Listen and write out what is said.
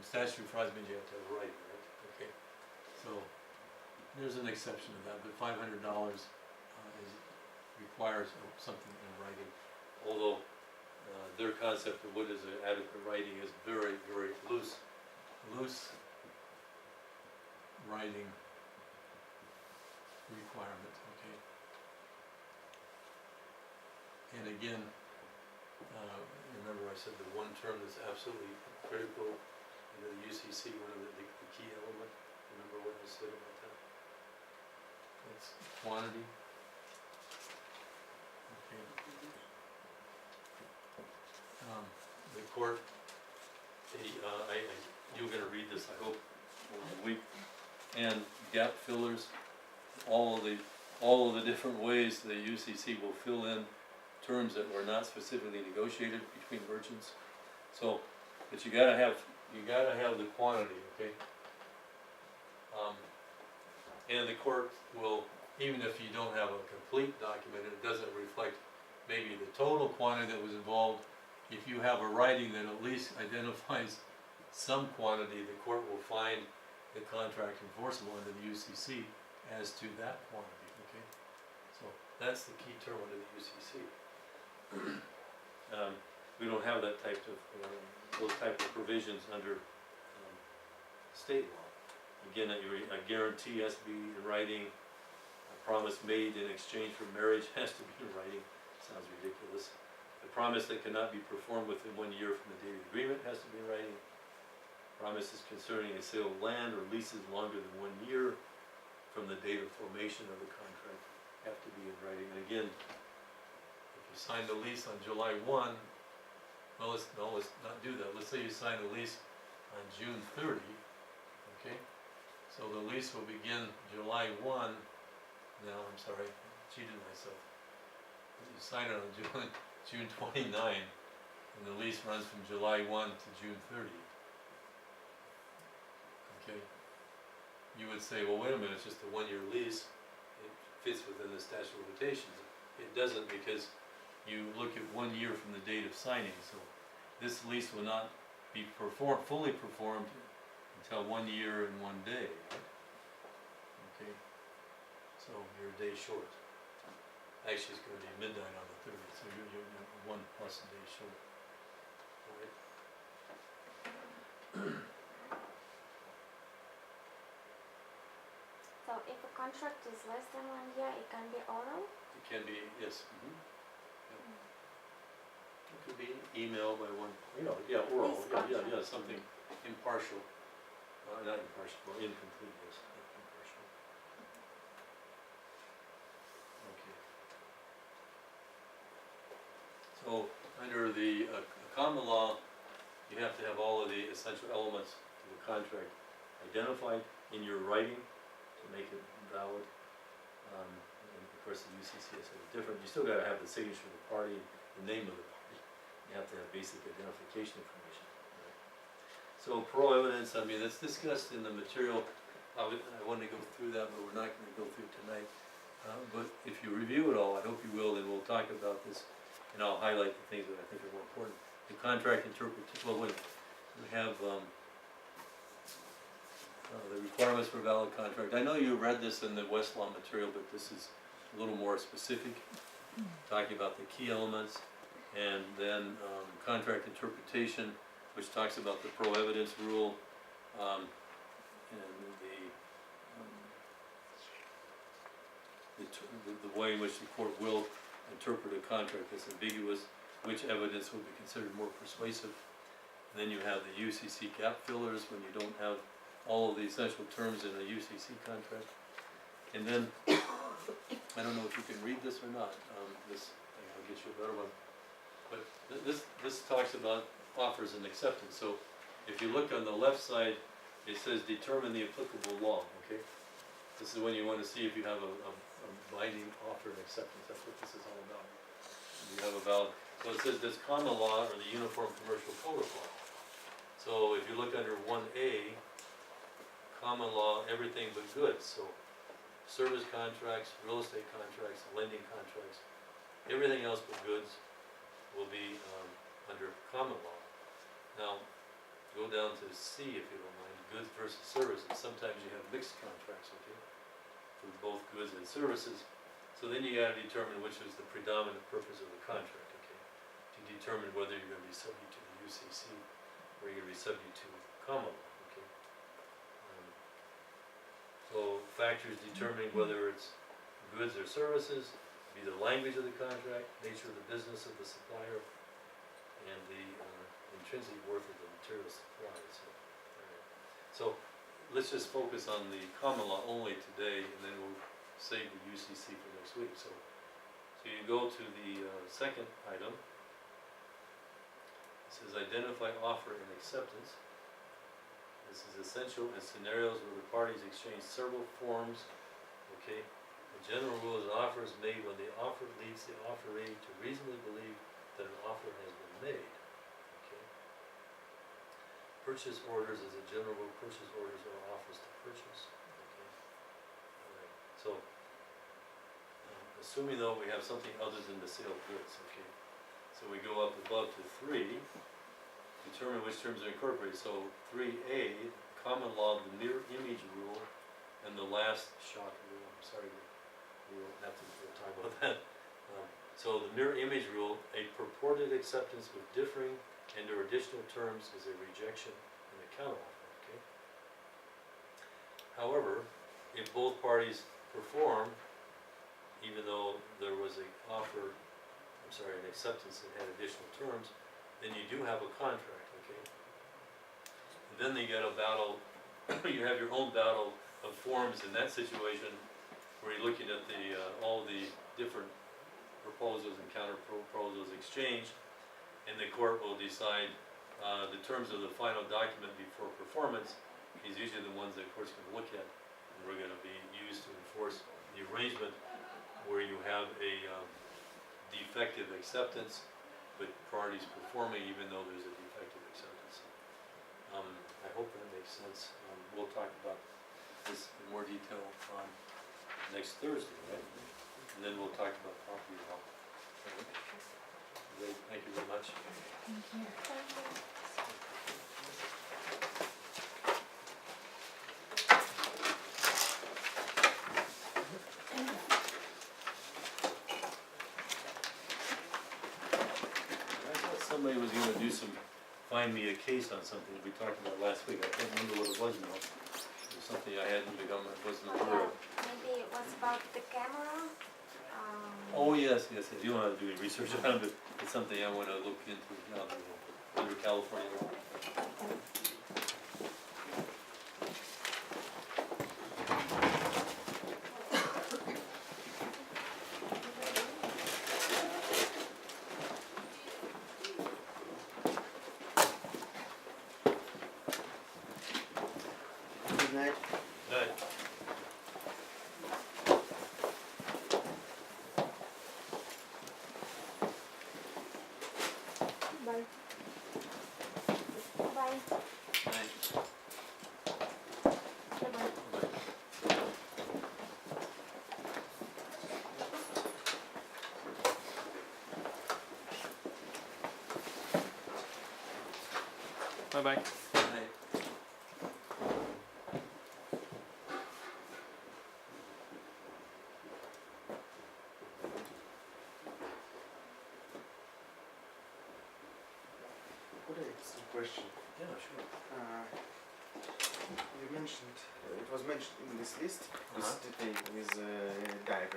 Statute requires means you have to have a right, right? Okay, so there's an exception to that, but $500 requires something in writing. Although their concept of what is an adequate writing is very, very loose. Loose writing requirement, okay? And again, remember I said the one term that's absolutely critical in the UCC, one of the key element. Remember what I said about that? It's quantity. Okay. The court, you're going to read this, I hope, over the week. And gap fillers, all of the different ways the UCC will fill in terms that were not specifically negotiated between merchants. So, but you gotta have the quantity, okay? And the court will, even if you don't have a complete document, it doesn't reflect maybe the total quantity that was involved. If you have a writing that at least identifies some quantity, the court will find the contract enforceable under the UCC as to that quantity, okay? So that's the key term under the UCC. We don't have that type of, those type of provisions under state law. Again, a guarantee has to be in writing. A promise made in exchange for marriage has to be in writing. Sounds ridiculous. A promise that cannot be performed within 1 year from the date of the agreement has to be in writing. Promises concerning a sale of land or leases longer than 1 year from the date of formation of the contract have to be in writing. And again, if you sign the lease on July 1, well, let's not do that. Let's say you sign the lease on June 30, okay? So the lease will begin July 1. No, I'm sorry, I cheated myself. You sign it on June 29, and the lease runs from July 1 to June 30. Okay? You would say, well, wait a minute, it's just a 1-year lease. It fits within the statute of limitations. It doesn't, because you look at 1 year from the date of signing. So this lease will not be fully performed until 1 year and 1 day. Right? Okay? So you're a day short. Actually, it's going to be midnight on the 30th, so you're 1+ day short. All right? So if a contract is less than 1 year, it can be oral? It can be, yes. Yep. It could be emailed by one, oral, yeah, something impartial. Not impartial, but incomplete, yes, impartial. Okay. So, under the common law, you have to have all of the essential elements of the contract identified in your writing to make it valid. And of course, the UCC is different. You still got to have the signature of the party, the name of the party. You have to have basic identification information. Right? So, parole evidence, I mean, it's discussed in the material. I wanted to go through that, but we're not going to go through it tonight. But if you review it all, I hope you will, then we'll talk about this, and I'll highlight the things that I think are more important. The contract interpretation, well, we have the requirements for valid contract. I know you read this in the Westlaw material, but this is a little more specific, talking about the key elements, and then contract interpretation, which talks about the pro-evidence rule, and the way in which the court will interpret a contract that's ambiguous, which evidence will be considered more persuasive. And then you have the UCC gap fillers when you don't have all of the essential terms in a UCC contract. And then, I don't know if you can read this or not, I'll get you a better one. But this talks about offers and acceptance. So if you look on the left side, it says determine the applicable law, okay? This is when you want to see if you have a binding offer and acceptance. That's what this is all about. You have a valid, so it says this common law or the Uniform Commercial Code apply. So if you look under 1A, common law, everything but goods. So service contracts, real estate contracts, lending contracts, everything else but goods will be under common law. Now, go down to C if you don't mind, goods versus services, sometimes you have mixed contracts, okay? For both goods and services, so then you gotta determine which is the predominant purpose of the contract, okay? To determine whether you're gonna be subject to the UCC or you're gonna be subject to common law, okay? So factors determining whether it's goods or services, be the language of the contract, nature of the business of the supplier, and the intrinsic worth of the material supplied, so. Alright. So, let's just focus on the common law only today, and then we'll save the UCC for next week, so. So you go to the second item. It says identify offer and acceptance. This is essential in scenarios where the parties exchange several forms, okay? The general rule is an offer is made when the offer leads the offeree to reasonably believe that an offer has been made, okay? Purchase orders is a general rule, purchase orders are offers to purchase, okay? Alright, so, assuming though we have something other than the sale of goods, okay? So we go up above to 3, determine which terms are incorporated, so 3A, common law, the mirror image rule, and the last shock rule, I'm sorry, we won't have to talk about that. So the mirror image rule, a purported acceptance with differing and or additional terms is a rejection and a counteroffer, okay? However, if both parties perform, even though there was an offer, an acceptance that had additional terms, then you do have a contract, okay? And then you got a battle, you have your own battle of forms in that situation, where you're looking at the, all the different proposals and counter proposals exchanged, and the court will decide, the terms of the final document before performance is usually the ones that the court's gonna look at, and we're gonna be used to enforce the arrangement where you have a, defective acceptance, with parties performing even though there's a defective acceptance. I hope that makes sense. We'll talk about this in more detail on next Thursday, right? And then we'll talk about property law. Great, thank you very much. Thank you. I thought somebody was gonna do some, find me a case on something we talked about last week. I can't remember what it was now. It was something I hadn't become, I wasn't aware of. Maybe it was about the camera. Oh, yes, yes, yes. You don't have to do any research on it, but it's something I wanna look into now, under California law. Good night. Right. Bye. Bye. Thanks. Bye. Bye-bye. Right. Could I ask a question? Yeah, sure. You mentioned, it was mentioned in this list, this Uh-huh. detail with diagram.